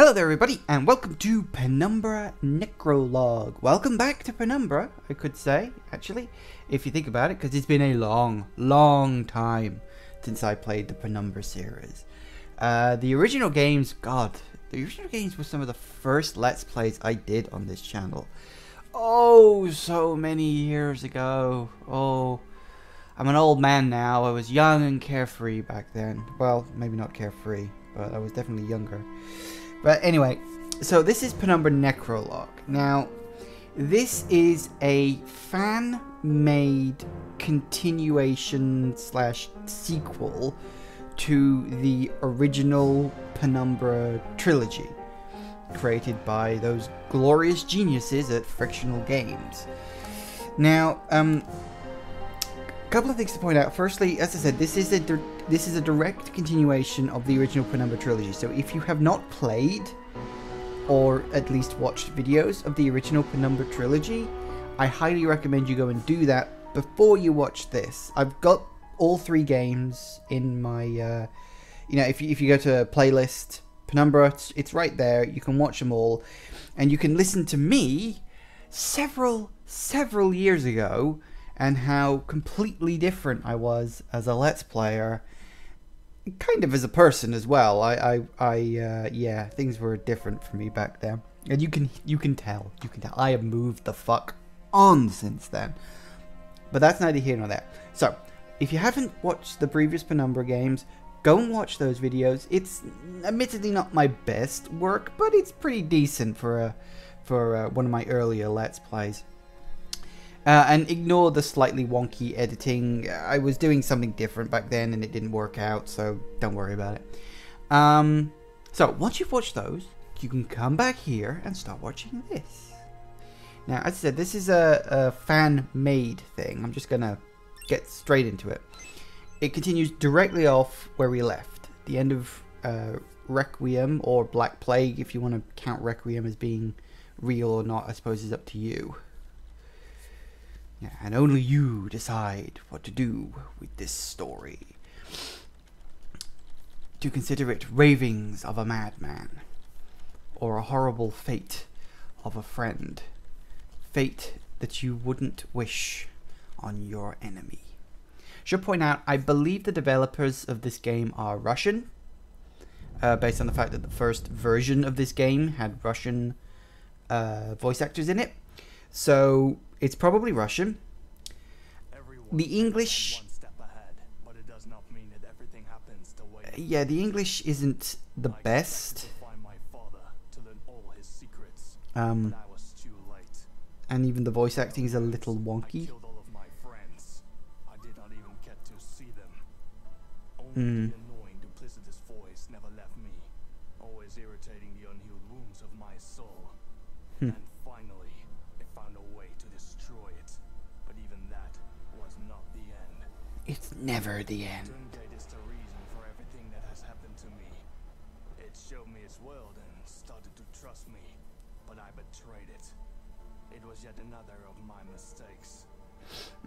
Hello there everybody, and welcome to Penumbra Necrologue. Welcome back to Penumbra, I could say, actually, if you think about it, because it's been a long time since I played the Penumbra series. The original games, the original games were some of the first Let's Plays I did on this channel. Oh, so many years ago. Oh, I'm an old man now. I was young and carefree back then. Well, maybe not carefree, but I was definitely younger. But anyway, so this is Penumbra Necrologue. Now, this is a fan-made continuation slash sequel to the original Penumbra trilogy, created by those glorious geniuses at Frictional Games. Now, a couple of things to point out. Firstly, as I said, this is a direct continuation of the original Penumbra trilogy. So if you have not played, or at least watched videos of the original Penumbra trilogy, I highly recommend you go and do that before you watch this. I've got all three games in my, if you go to playlist Penumbra, it's right there. You can watch them all, and you can listen to me several years ago, and how completely different I was as a Let's Player, kind of as a person as well. Yeah, things were different for me back then, and you can tell. I have moved the fuck on since then. But that's neither here nor there. So, if you haven't watched the previous Penumbra games, go and watch those videos. It's admittedly not my best work, but it's pretty decent for one of my earlier Let's Plays. And ignore the slightly wonky editing. I was doing something different back then and it didn't work out, so don't worry about it. So once you've watched those, you can come back here and start watching this. Now, as I said, this is a fan-made thing. I'm just going to get straight into it. It continues directly off where we left. The end of Requiem, or Black Plague, if you want to count Requiem as being real or not, I suppose is up to you. And only you decide what to do with this story. To consider it ravings of a madman, or a horrible fate of a friend. Fate that you wouldn't wish on your enemy. Should point out, I believe the developers of this game are Russian, based on the fact that the first version of this game had Russian voice actors in it. So it's probably Russian. The English, yeah, the English isn't the best. And even the voice acting is a little wonky. It's never the end. Is the reason for everything that has happened to me. It showed me its world and started to trust me, but I betrayed it. It was yet another of my mistakes.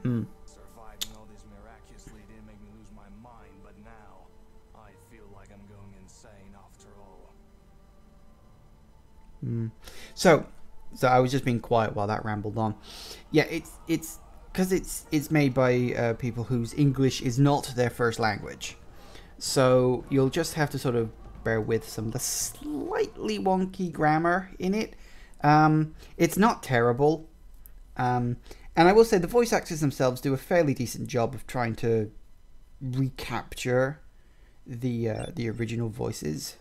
Surviving all this miraculously didn't make me lose my mind, but now I feel like I'm going insane after all. So I was just being quiet while that rambled on. Yeah, it's because it's made by people whose English is not their first language, so you'll just have to sort of bear with some of the slightly wonky grammar in it. It's not terrible, and I will say the voice actors themselves do a fairly decent job of trying to recapture the original voices.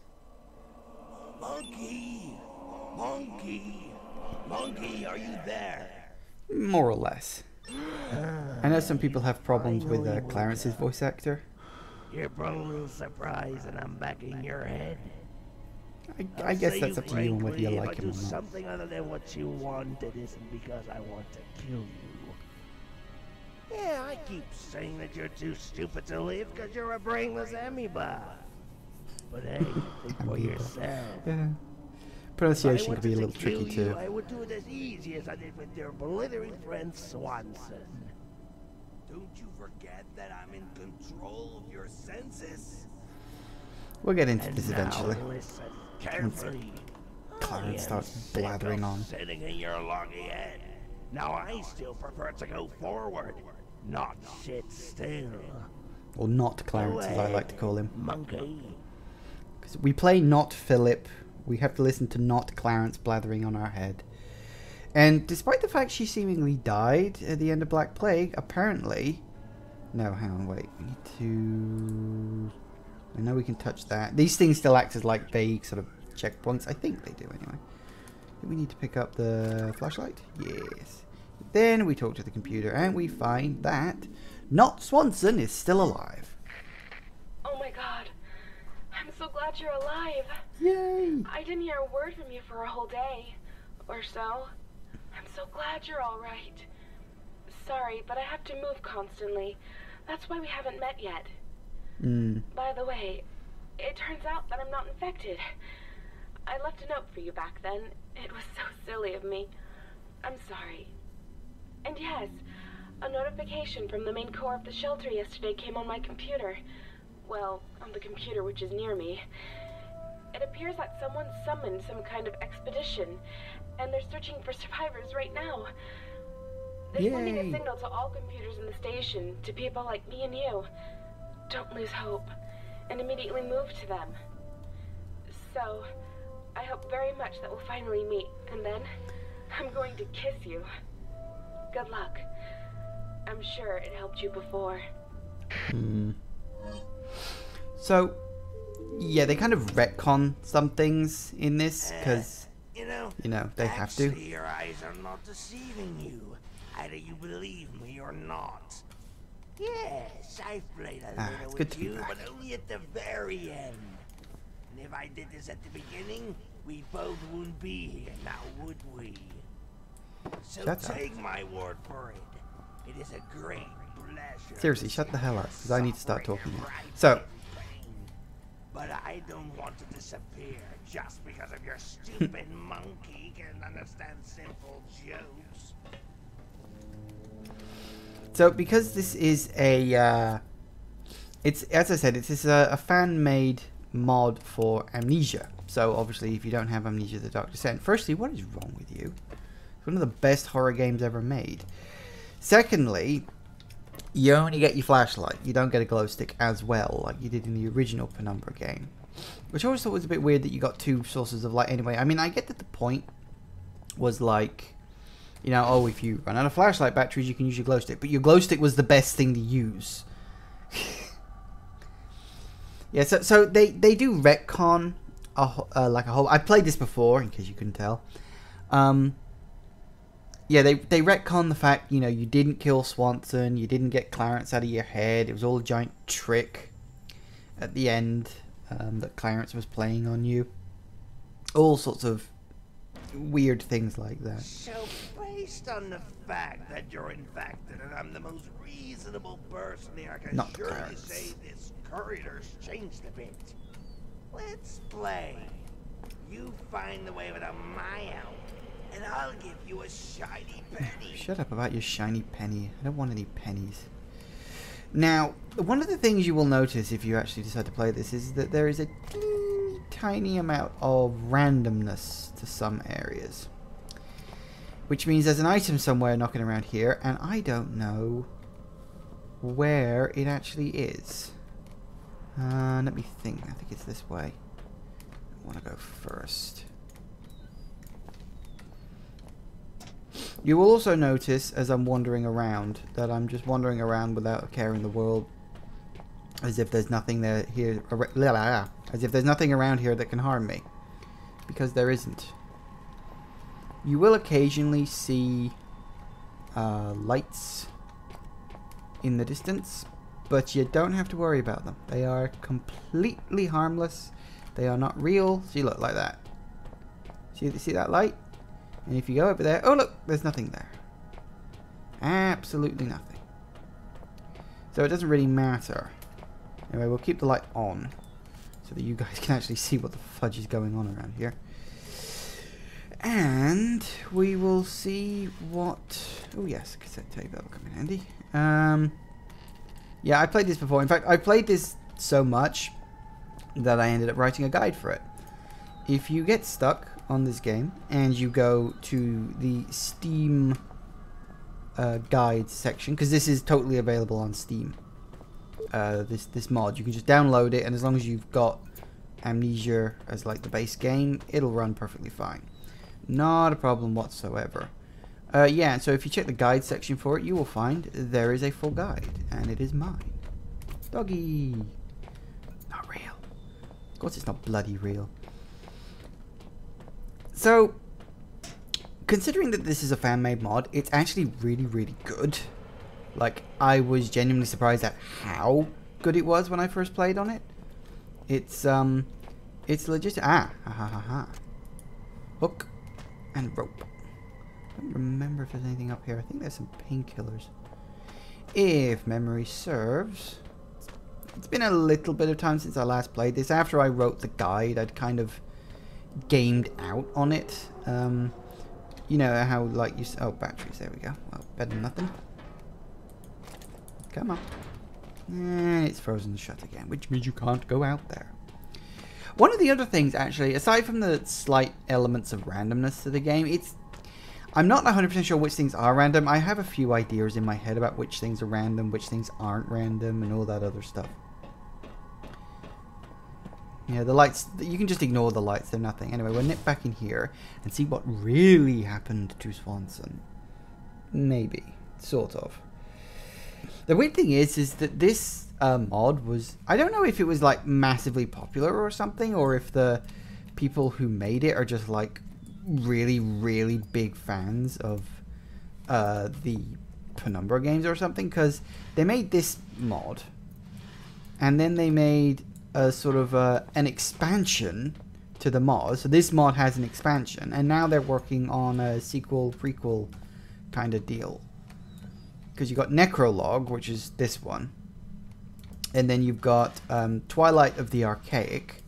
Monkey, are you there? More or less. I know some people have problems with Clarence's voice actor. You're probably surprised that I'm back in your head. I guess that's up to you and whether you like him or not. Something other than what you want, it isn't because I want to kill you. Yeah, I keep saying that you're too stupid to live because you're a brainless amoeba. But hey, think for yourself. Yeah. Pronunciation could be a little tricky too. I would do it as easy as I did with your blithering friend Swanson. Don't you forget that I'm in control of your senses? We'll get into this now eventually. Listen. carefully. Clarence starts blathering on. Sitting in your loggy head. Now I still prefer to go forward, not sit still. Or not Clarence, as I like to call him. Monkey. Because we play not Philip, we have to listen to not Clarence blathering on our head. And despite the fact she seemingly died at the end of Black Plague, apparently... No, hang on, wait. We need to... I know we can touch that. These things still act as like vague sort of checkpoints. I think they do anyway. Do we need to pick up the flashlight? Yes. Then we talk to the computer and we find that Not Swanson is still alive. Oh my god. I'm so glad you're alive. Yay! I didn't hear a word from you for a whole day or so. I'm so glad you're all right. Sorry, but I have to move constantly. That's why we haven't met yet. By the way, it turns out that I'm not infected. I left a note for you back then. It was so silly of me. I'm sorry. And yes, a notification from the main core of the shelter yesterday came on my computer. Well, on the computer which is near me. It appears that someone summoned some kind of expedition, and they're searching for survivors right now. They're sending a signal to all computers in the station, to people like me and you. Don't lose hope, and immediately move to them. So, I hope very much that we'll finally meet, and then I'm going to kiss you. Good luck. I'm sure it helped you before. So, yeah, they kind of retcon some things in this, because, you know, they have to. Your eyes are not deceiving you. Either you believe me or not. Yes, I've played a little with you, but only at the very end. And if I did this at the beginning, we both wouldn't be here now, would we? So take my word for it. It is a great pleasure. Seriously, shut the hell up, because I need to start talking now. So. But I don't want to disappear just because of your stupid monkey can't understand simple jokes. So, because this is a, it's, as I said, it's a fan-made mod for Amnesia. So, obviously, if you don't have Amnesia The Dark Decent, firstly, what is wrong with you? It's one of the best horror games ever made. Secondly, you only get your flashlight. You don't get a glow stick as well, like you did in the original Penumbra game. Which I always thought was a bit weird that you got two sources of light anyway. I mean, I get that the point was like, you know, oh, if you run out of flashlight batteries, you can use your glow stick. But your glow stick was the best thing to use. Yeah, so they do retcon like a whole... I played this before, in case you couldn't tell. Yeah, they retcon the fact, you know, you didn't kill Swanson, you didn't get Clarence out of your head. It was all a giant trick at the end that Clarence was playing on you. All sorts of weird things like that. So, based on the fact that you're infected and I'm the most reasonable person here, I can surely say this corridor's changed a bit. Let's play. You find the way without my help, and I'll give you a shiny penny. Shut up about your shiny penny. I don't want any pennies. Now, one of the things you will notice if you actually decide to play this is that there is a teeny tiny amount of randomness to some areas. Which means there's an item somewhere knocking around here, and I don't know where it actually is. Let me think. I think it's this way. I want to go first. You will also notice, as I'm wandering around, that I'm just wandering around without a care in the world. As if there's nothing there here. As if there's nothing around here that can harm me. Because there isn't. You will occasionally see lights in the distance, but you don't have to worry about them. They are completely harmless. They are not real. See, look, like that. See that light? And if you go over there, oh look, there's nothing there. Absolutely nothing. So it doesn't really matter. Anyway, we'll keep the light on so that you guys can actually see what the fudge is going on around here. And we will see what... Oh yes, cassette tape, that'll come in handy. Yeah, I played this before. In fact, I played this so much that I ended up writing a guide for it. if you get stuck on this game and you go to the Steam guides section, because this is totally available on Steam, this mod, you can just download it, and as long as you've got Amnesia as like the base game, it'll run perfectly fine. Not a problem whatsoever. Yeah, so if you check the guide section for it, you will find there is a full guide, and it is mine. Doggy! Not real. Of course it's not bloody real. So, considering that this is a fan-made mod, it's actually really, really good. Like, I was genuinely surprised at how good it was when I first played on it. It's legit. Hook and rope. I don't remember if there's anything up here. I think there's some painkillers. If memory serves. It's been a little bit of time since I last played this. After I wrote the guide, I'd kind of gamed out on it. You know how, like, you... Oh, batteries. There we go. Well, better than nothing. Come on. And it's frozen shut again, which means you can't go out there. One of the other things, actually, aside from the slight elements of randomness to the game, I'm not 100% sure which things are random. I have a few ideas in my head about which things are random, which things aren't random, and all that other stuff. Yeah, the lights, you can just ignore the lights, they're nothing. Anyway, we'll nip back in here and see what really happened to Swanson. Maybe. Sort of. The weird thing is that this mod was... I don't know if it was, like, massively popular or something, or if the people who made it are just, like, really, really big fans of the Penumbra games or something, because they made this mod, and then they made a sort of an expansion to the mod. So this mod has an expansion, and now they're working on a sequel, prequel kind of deal. Because you've got Necrologue, which is this one. And then you've got Twilight of the Archaic.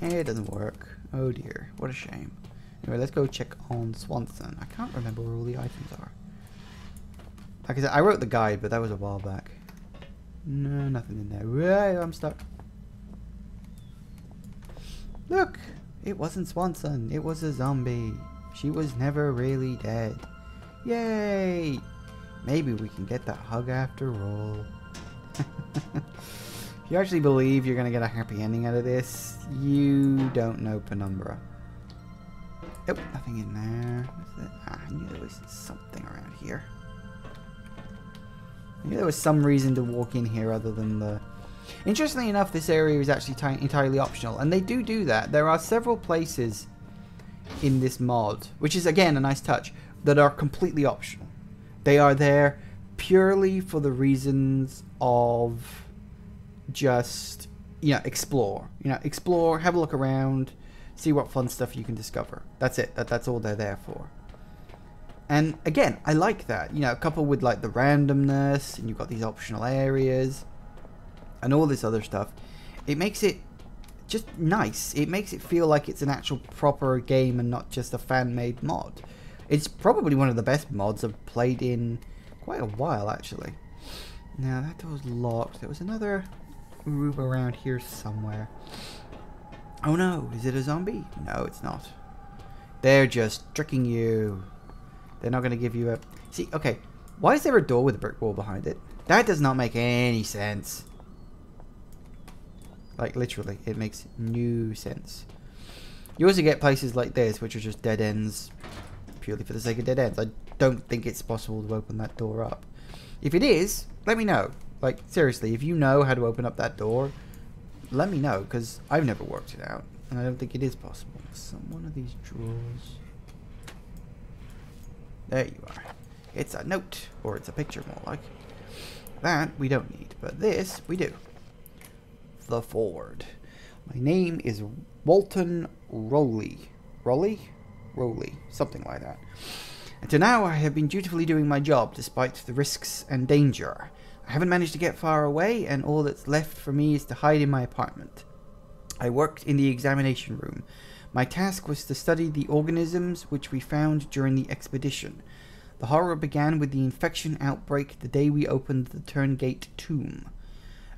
It doesn't work. Oh dear, what a shame. Anyway, let's go check on Swanson. I can't remember where all the items are. Like I said, I wrote the guide, but that was a while back. No, nothing in there. Right, I'm stuck. Look! It wasn't Swanson. It was a zombie. She was never really dead. Yay! Maybe we can get that hug after all. If you actually believe you're going to get a happy ending out of this, you don't know Penumbra. Oh, nothing in there. What's that? Ah, I knew there was something around here. I knew there was some reason to walk in here other than the... Interestingly enough, this area is actually entirely optional, and they do that. There are several places in this mod, which is, again, a nice touch, that are completely optional. They are there purely for the reasons of just, you know, explore. You know, explore, have a look around, see what fun stuff you can discover. That's it. That's all they're there for. And again, I like that. You know, coupled with like the randomness, and you've got these optional areas, and all this other stuff. It makes it just nice. It makes it feel like it's an actual proper game and not just a fan-made mod. It's probably one of the best mods I've played in quite a while, actually. Now, that door's locked. There was another room around here somewhere. Oh no, is it a zombie? No, it's not. They're just tricking you. They're not going to give you a... See, okay, why is there a door with a brick wall behind it? That does not make any sense. Like, literally, it makes no sense. You also get places like this, which are just dead ends, purely for the sake of dead ends. I don't think it's possible to open that door up. If it is, let me know. Like, seriously, if you know how to open up that door, let me know, because I've never worked it out, and I don't think it is possible. Some one of these drawers. There you are. It's a note, or it's a picture more like. That we don't need, but this we do. The Ford. My name is Walton Rowley. Rowley? Rowley. Something like that. Until now, I have been dutifully doing my job, despite the risks and danger. I haven't managed to get far away, and all that's left for me is to hide in my apartment. I worked in the examination room. My task was to study the organisms which we found during the expedition. The horror began with the infection outbreak the day we opened the Turngate tomb.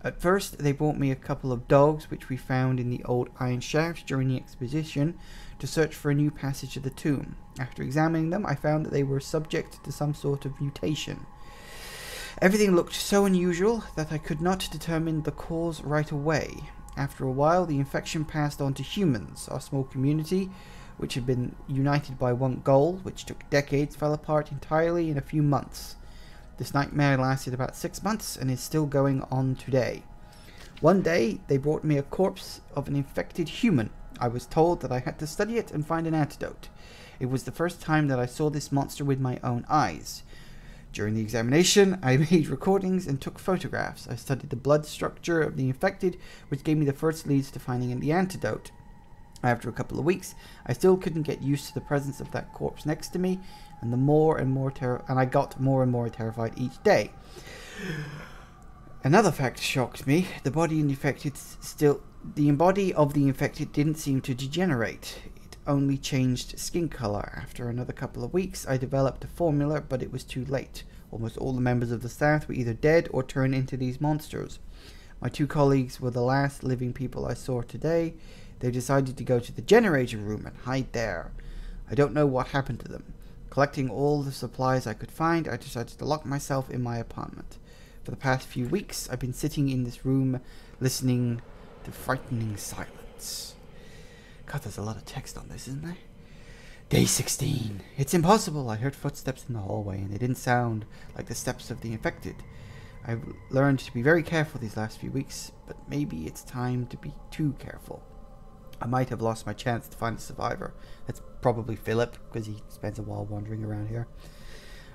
At first, they brought me a couple of dogs which we found in the old iron shafts during the exposition to search for a new passage of the tomb. After examining them, I found that they were subject to some sort of mutation. Everything looked so unusual that I could not determine the cause right away. After a while, the infection passed on to humans. Our small community, which had been united by one goal, which took decades, fell apart entirely in a few months. This nightmare lasted about 6 months and is still going on today. One day, they brought me a corpse of an infected human. I was told that I had to study it and find an antidote. It was the first time that I saw this monster with my own eyes. During the examination, I made recordings and took photographs. I studied the blood structure of the infected, which gave me the first leads to finding the antidote. After a couple of weeks, I still couldn't get used to the presence of that corpse next to me, and I got more and more terrified each day. Another fact shocked me. The body of the infected didn't seem to degenerate. It only changed skin color. After another couple of weeks, I developed a formula, but it was too late. Almost all the members of the staff were either dead or turned into these monsters. My 2 colleagues were the last living people I saw today. They decided to go to the generator room and hide there. I don't know what happened to them. Collecting all the supplies I could find, I decided to lock myself in my apartment. For the past few weeks, I've been sitting in this room, listening to frightening silence. God, there's a lot of text on this, isn't there? Day 16. It's impossible. I heard footsteps in the hallway, and they didn't sound like the steps of the infected. I've learned to be very careful these last few weeks, but maybe it's time to be too careful. I might have lost my chance to find a survivor. That's probably Philip, because he spends a while wandering around here.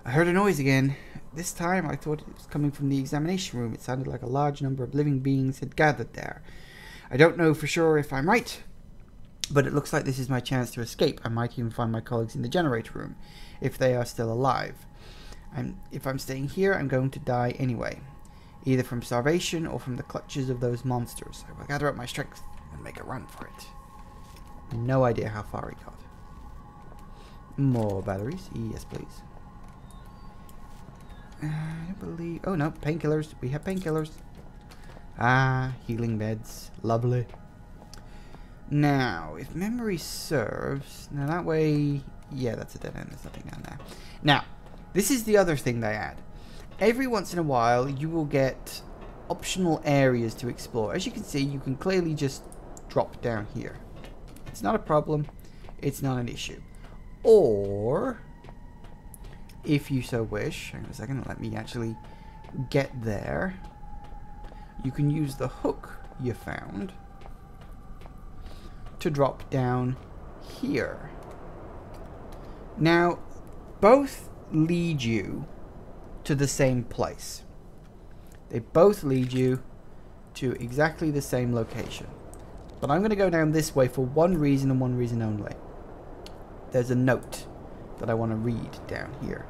I heard a noise again. This time I thought it was coming from the examination room. It sounded like a large number of living beings had gathered there. I don't know for sure if I'm right, but it looks like this is my chance to escape. I might even find my colleagues in the generator room, if they are still alive. If I'm staying here, I'm going to die anyway, either from starvation or from the clutches of those monsters. I will gather up my strength and make a run for it. No idea how far he got. More batteries. Yes, please. I don't believe... Oh, no. Painkillers. We have painkillers. Ah, healing beds. Lovely. Now, if memory serves... Now, that way... Yeah, that's a dead end. There's nothing down there. Now, this is the other thing they add. Every once in a while, you will get optional areas to explore. As you can see, you can clearly just drop down here. It's not a problem. It's not an issue. Or, if you so wish, hang on a second, let me actually get there. You can use the hook you found to drop down here. Now, both lead you to the same place. They both lead you to exactly the same location. But I'm going to go down this way for one reason and one reason only. There's a note that I want to read down here.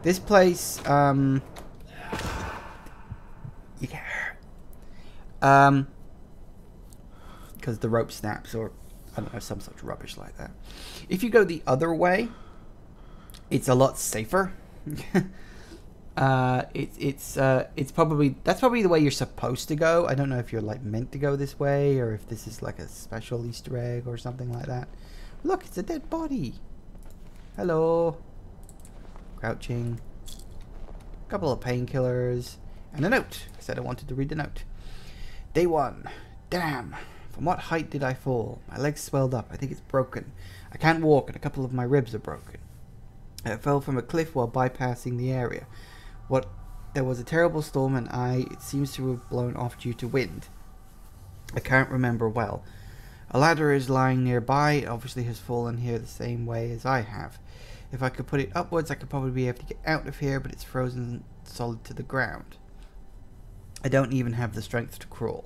This place, you get hurt. Because the rope snaps, or I don't know, some such rubbish like that. If you go the other way, it's a lot safer. It's probably, that's probably the way you're supposed to go. I don't know if you're like meant to go this way, or if this is like a special Easter egg or something like that. Look, it's a dead body. Hello. Crouching. A couple of painkillers and a note. I said I wanted to read the note. Day 1. Damn. From what height did I fall? My legs swelled up. I think it's broken. I can't walk and a couple of my ribs are broken. I fell from a cliff while bypassing the area. There was a terrible storm and it seems to have blown off due to wind. I can't remember well. A ladder is lying nearby. It obviously has fallen here the same way as I have. If I could put it upwards, I could probably be able to get out of here, but it's frozen solid to the ground. I don't even have the strength to crawl.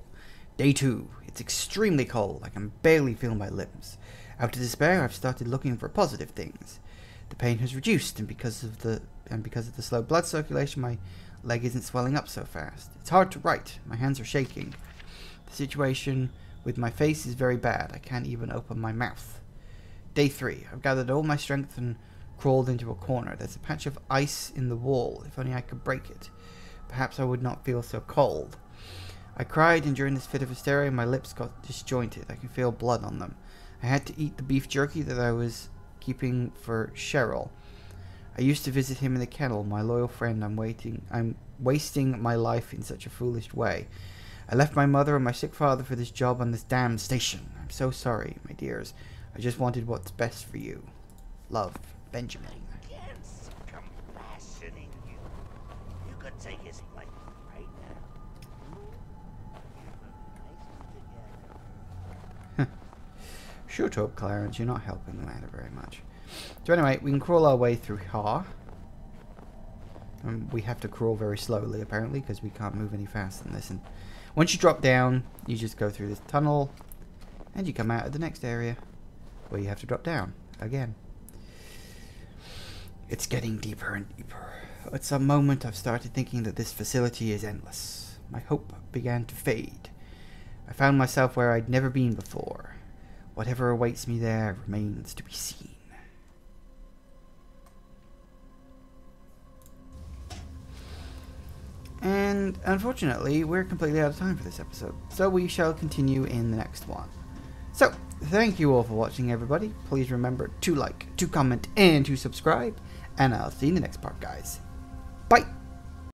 Day 2. It's extremely cold. I can barely feel my limbs. Out of despair, I've started looking for positive things. The pain has reduced, and because of the slow blood circulation, my leg isn't swelling up so fast. It's hard to write. My hands are shaking. The situation with my face is very bad. I can't even open my mouth. Day 3. I've gathered all my strength and crawled into a corner. There's a patch of ice in the wall. If only I could break it. Perhaps I would not feel so cold. I cried, and during this fit of hysteria, my lips got disjointed. I could feel blood on them. I had to eat the beef jerky that I was keeping for Cheryl. I used to visit him in the kennel, my loyal friend. I'm wasting my life in such a foolish way. I left my mother and my sick father for this job on this damn station. I'm so sorry, my dears. I just wanted what's best for you. Love, Benjamin. I can't see compassion in you. You could take his place right now. Nice together. Shut up, Clarence. You're not helping the matter very much. So anyway, we can crawl our way through here. We have to crawl very slowly, apparently, because we can't move any faster than this. And once you drop down, you just go through this tunnel, and you come out of the next area, where you have to drop down again. It's getting deeper and deeper. At some moment, I've started thinking that this facility is endless. My hope began to fade. I found myself where I'd never been before. Whatever awaits me there remains to be seen. And unfortunately, we're completely out of time for this episode, so we shall continue in the next one. So, thank you all for watching, everybody. Please remember to like, to comment, and to subscribe, and I'll see you in the next part, guys. Bye!